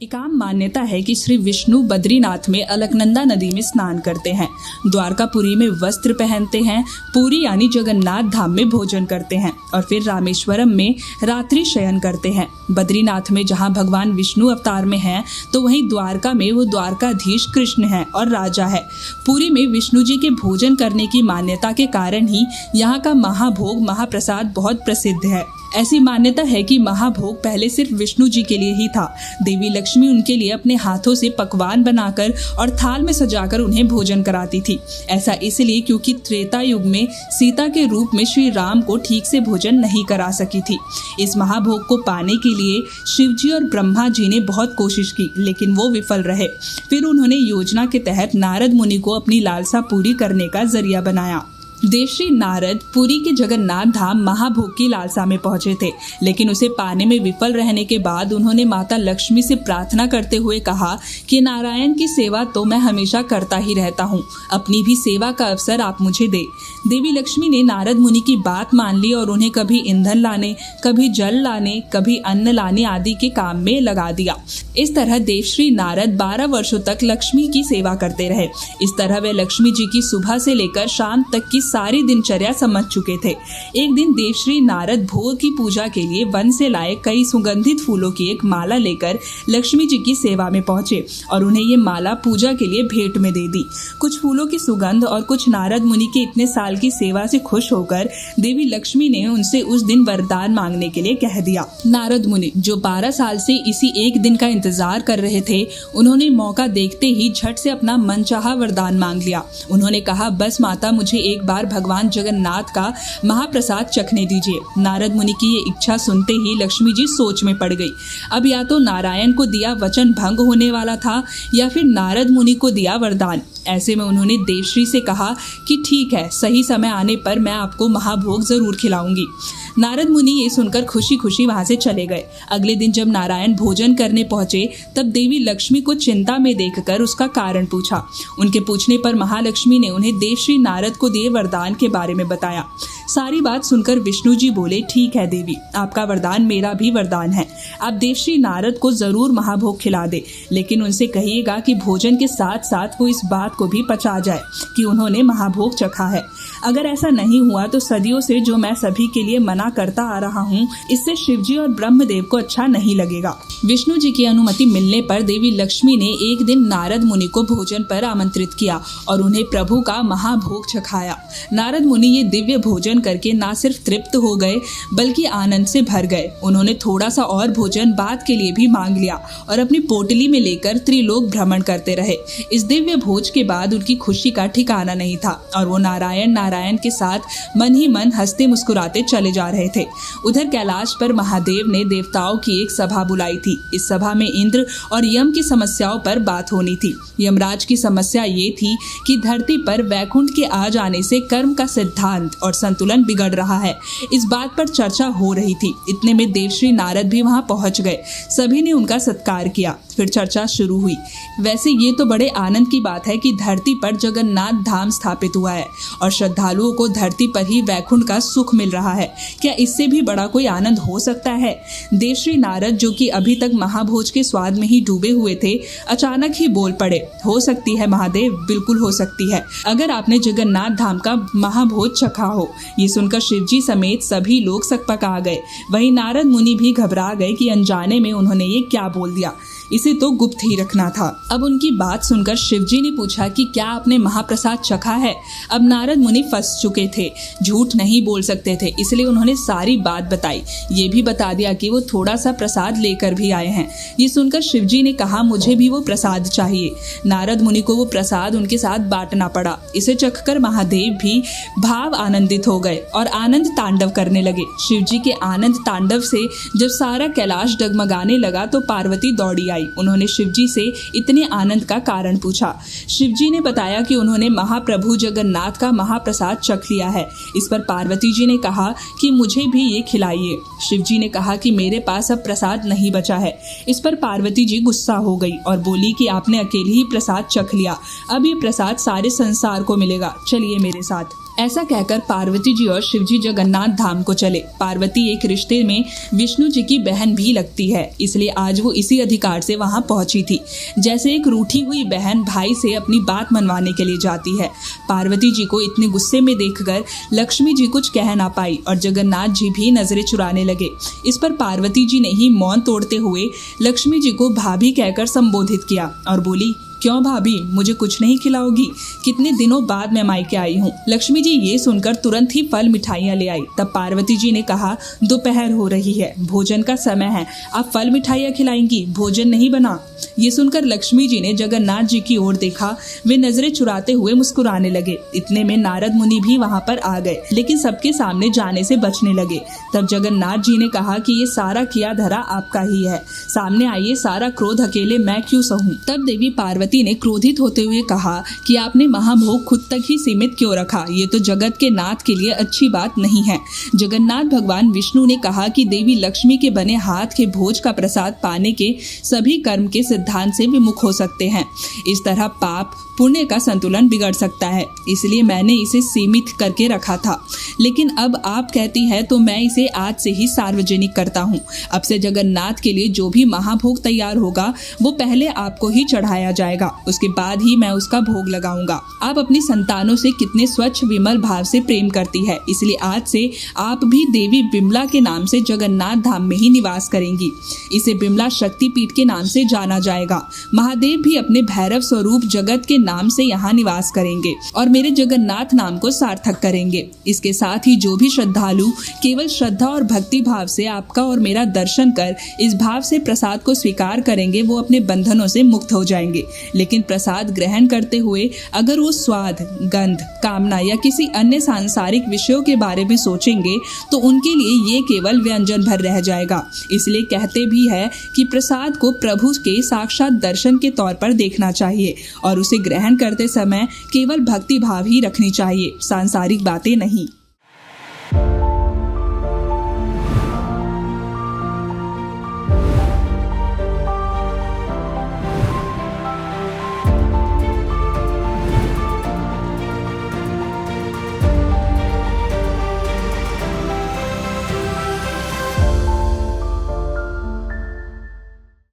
एक आम मान्यता है कि श्री विष्णु बद्रीनाथ में अलकनंदा नदी में स्नान करते हैं, द्वारकापुरी में वस्त्र पहनते हैं, पुरी यानी जगन्नाथ धाम में भोजन करते हैं और फिर रामेश्वरम में रात्रि शयन करते हैं। बद्रीनाथ में जहां भगवान विष्णु अवतार में हैं, तो वहीं द्वारका में वो द्वारकाधीश कृष्ण है और राजा है। पुरी में विष्णु जी के भोजन करने की मान्यता के कारण ही यहाँ का महाभोग महाप्रसाद बहुत प्रसिद्ध है। ऐसी मान्यता है कि महाभोग पहले सिर्फ विष्णु जी के लिए ही था। देवी लक्ष्मी उनके लिए अपने हाथों से पकवान बनाकर और थाल में सजाकर उन्हें भोजन कराती थी। ऐसा इसलिए क्योंकि त्रेता युग में सीता के रूप में श्री राम को ठीक से भोजन नहीं करा सकी थी। इस महाभोग को पाने के लिए शिव जी और ब्रह्मा जी ने बहुत कोशिश की, लेकिन वो विफल रहे। फिर उन्होंने योजना के तहत नारद मुनि को अपनी लालसा पूरी करने का जरिया बनाया। देवश्री नारद पुरी के जगन्नाथ धाम महाभोग की लालसा में पहुंचे थे, लेकिन उसे पाने में विफल रहने के बाद उन्होंने माता लक्ष्मी से प्रार्थना करते हुए कहा कि नारायण की सेवा तो मैं हमेशा करता ही रहता हूँ, अपनी भी सेवा का अवसर आप मुझे दे। देवी लक्ष्मी ने नारद मुनि की बात मान ली और उन्हें कभी ईंधन लाने, कभी जल लाने, कभी अन्न लाने आदि के काम में लगा दिया। इस तरह देवश्री नारद 12 वर्षों तक लक्ष्मी की सेवा करते रहे। इस तरह वे लक्ष्मी जी की सुबह से लेकर शाम तक की सारी दिनचर्या समझ चुके थे। एक दिन देवश्री नारद भोग की पूजा के लिए वन से लाए कई सुगंधित फूलों की एक माला लेकर लक्ष्मी जी की सेवा में पहुंचे और उन्हें ये माला पूजा के लिए भेंट में दे दी। कुछ फूलों की सुगंध और कुछ नारद मुनि के इतने साल की सेवा से खुश होकर देवी लक्ष्मी ने उनसे उस दिन वरदान मांगने के लिए कह दिया। नारद मुनि जो 12 साल से इसी एक दिन का इंतजार कर रहे थे, उन्होंने मौका देखते ही झट से अपना मनचाहा वरदान मांग लिया। उन्होंने कहा, बस माता मुझे एक बार भगवान जगन्नाथ का महाप्रसाद चखने दीजिए। नारद मुनि की ये इच्छा सुनते ही लक्ष्मी जी सोच में पड़ गई। अब या तो नारायण को दिया वचन भंग होने वाला था या फिर नारद मुनि को दिया वरदान। ऐसे में उन्होंने देवश्री से कहा कि ठीक है, सही समय आने पर मैं आपको महाभोग जरूर खिलाऊंगी। नारद मुनि ये सुनकर खुशी खुशी वहां से चले गए। अगले दिन जब नारायण भोजन करने पहुंचे, तब देवी लक्ष्मी को चिंता में देखकर उसका कारण पूछा। उनके पूछने पर महालक्ष्मी ने उन्हें देवश्री नारद को दिए वरदान के बारे में बताया। सारी बात सुनकर विष्णु जी बोले, ठीक है देवी, आपका वरदान मेरा भी वरदान है। आप देवश्री नारद को जरूर महाभोग खिला दे, लेकिन उनसे कहिएगा कि भोजन के साथ साथ वो इस बात को भी पचा जाए कि उन्होंने महाभोग चखा है। अगर ऐसा नहीं हुआ तो सदियों से जो मैं सभी के लिए मना करता आ रहा हूँ, इससे शिवजी और ब्रह्मदेव को अच्छा नहीं लगेगा। विष्णु जी की अनुमति मिलने पर देवी लक्ष्मी ने एक दिन नारद मुनि को भोजन पर आमंत्रित किया और उन्हें प्रभु का महाभोग चखाया। नारद मुनि ये दिव्य भोजन करके ना सिर्फ तृप्त हो गए, बल्कि आनंद से भर गए। उन्होंने थोड़ा सा और भोजन बाद के लिए भी मांग लिया और अपनी पोटली में लेकर त्रिलोक भ्रमण करते रहे। इस दिव्य भोज के बाद उनकी खुशी का ठिकाना नहीं था और वो नारायण के साथ मन ही मन हंसते मुस्कुराते चले जा रहे थे। उधर कैलाश पर महादेव ने देवताओं की एक सभा बुलाई थी। इस सभा में इंद्र और यम की समस्याओं पर बात होनी थी। यमराज की समस्या ये थी कि धरती पर वैकुंठ के आ जाने से कर्म का सिद्धांत और संतुलन बिगड़ रहा है। इस बात पर चर्चा हो रही थी। इतने में देवश्री नारद भी वहां पहुंच गए। सभी ने उनका सत्कार किया। फिर चर्चा शुरू हुई। वैसे ये तो बड़े आनंद की बात है कि धरती पर जगन्नाथ धाम स्थापित हुआ है और श्रद्धालुओं को धरती पर ही वैकुंठ का सुख मिल रहा है। क्या इससे भी बड़ा कोई आनंद हो सकता है? देवश्री नारद, जो कि अभी तक महाभोज के स्वाद में ही डूबे हुए थे, अचानक ही बोल पड़े, हो सकती है महादेव, बिल्कुल हो सकती है, अगर आपने जगन्नाथ धाम का महाभोज चखा हो। ये सुनकर शिवजी समेत सभी लोग सकपका गए। वहीं नारद मुनि भी घबरा गए कि अनजाने में उन्होंने ये क्या बोल दिया। इसे तो गुप्त ही रखना था। अब उनकी बात सुनकर शिवजी ने पूछा कि क्या आपने महाप्रसाद चखा है? अब नारद मुनि फंस चुके थे, झूठ नहीं बोल सकते थे, इसलिए उन्होंने सारी बात बताई। ये भी बता दिया कि वो थोड़ा सा प्रसाद लेकर भी आए हैं। ये सुनकर शिवजी ने कहा, मुझे भी वो प्रसाद चाहिए। नारद मुनि को वो प्रसाद उनके साथ बांटना पड़ा। इसे चखकर महादेव भी भाव आनंदित हो गए और आनंद तांडव करने लगे। शिवजी के आनंद तांडव से जब सारा कैलाश डगमगाने लगा तो पार्वती दौड़ी आई। उन्होंने शिवजी से इतने आनंद का कारण पूछा। शिवजी ने बताया कि उन्होंने महाप्रभु जगन्नाथ का महाप्रसाद चख लिया है। इस पर पार्वती जी ने कहा कि मुझे भी ये खिलाइए। शिवजी ने कहा कि मेरे पास अब प्रसाद नहीं बचा है। इस पर पार्वती जी गुस्सा हो गई और बोली कि आपने अकेले ही प्रसाद चख लिया, अब ये प्रसाद सारे संसार को मिलेगा, चलिए मेरे साथ। ऐसा कहकर पार्वती जी और शिव जी जगन्नाथ धाम को चले। पार्वती एक रिश्ते में विष्णु जी की बहन भी लगती है, इसलिए आज वो इसी अधिकार से वहां पहुंची थी, जैसे एक रूठी हुई बहन भाई से अपनी बात मनवाने के लिए जाती है। पार्वती जी को इतने गुस्से में देखकर लक्ष्मी जी कुछ कह ना पाई और जगन्नाथ जी भी नजरें चुराने लगे। इस पर पार्वती जी ने ही मौन तोड़ते हुए लक्ष्मी जी को भाभी कहकर संबोधित किया और बोली, क्यों भाभी, मुझे कुछ नहीं खिलाओगी? कितने दिनों बाद मैं मायके आई हूँ। लक्ष्मी जी ये सुनकर तुरंत ही फल मिठाइयाँ ले आई। तब पार्वती जी ने कहा, दोपहर हो रही है, भोजन का समय है, आप फल मिठाइयाँ खिलाएंगी, भोजन नहीं बना? ये सुनकर लक्ष्मी जी ने जगन्नाथ जी की ओर देखा। वे नजरें चुराते हुए मुस्कुराने लगे। इतने में नारद मुनि भी वहां पर आ गए, लेकिन सबके सामने जाने से बचने लगे। तब जगन्नाथ जी ने कहा कि ये सारा किया धरा आपका ही है, सामने आइए, सारा क्रोध अकेले मैं क्यों सहूं? तब देवी पार्वती ने क्रोधित होते हुए कहा कि आपने महाभोग खुद तक ही सीमित क्यों रखा? ये तो जगत के नाथ के लिए अच्छी बात नहीं है। जगन्नाथ भगवान विष्णु ने कहा कि देवी लक्ष्मी के बने हाथ के भोज का प्रसाद पाने के सभी कर्म के सिद्धांत से विमुख हो सकते हैं। इस तरह पाप पुण्य का संतुलन बिगड़ सकता है, इसलिए मैंने इसे सीमित करके रखा था। लेकिन अब आप कहती है तो मैं इसे आज से ही सार्वजनिक करता हूँ। अब से जगन्नाथ के लिए जो भी महाभोग तैयार होगा वो पहले आपको ही चढ़ाया जाएगा, उसके बाद ही मैं उसका भोग लगाऊंगा। आप अपनी संतानों से कितने स्वच्छ विमल भाव से प्रेम करती है, इसलिए आज से आप भी देवी बिमला के नाम से जगन्नाथ धाम में ही निवास करेंगी। इसे बिमला शक्तिपीठ के नाम से जाना जाएगा। महादेव भी अपने भैरव स्वरूप जगत के नाम से यहाँ निवास करेंगे और मेरे जगन्नाथ नाम को सार्थक करेंगे। इसके साथ ही जो भी श्रद्धालु केवल श्रद्धा और भक्ति भाव से आपका और मेरा दर्शन कर इस भाव से प्रसाद को स्वीकार करेंगे, वो अपने बंधनों से मुक्त हो जाएंगे। लेकिन प्रसाद ग्रहण करते हुए अगर वो स्वाद, गंध, कामना या किसी अन्य सांसारिक विषयों के बारे में सोचेंगे तो उनके लिए ये केवल व्यंजन भर रह जाएगा। इसलिए कहते भी है कि प्रसाद को प्रभु के साक्षात दर्शन के तौर पर देखना चाहिए और उसे ग्रहण करते समय केवल भक्ति भाव ही रखनी चाहिए, सांसारिक बातें नहीं।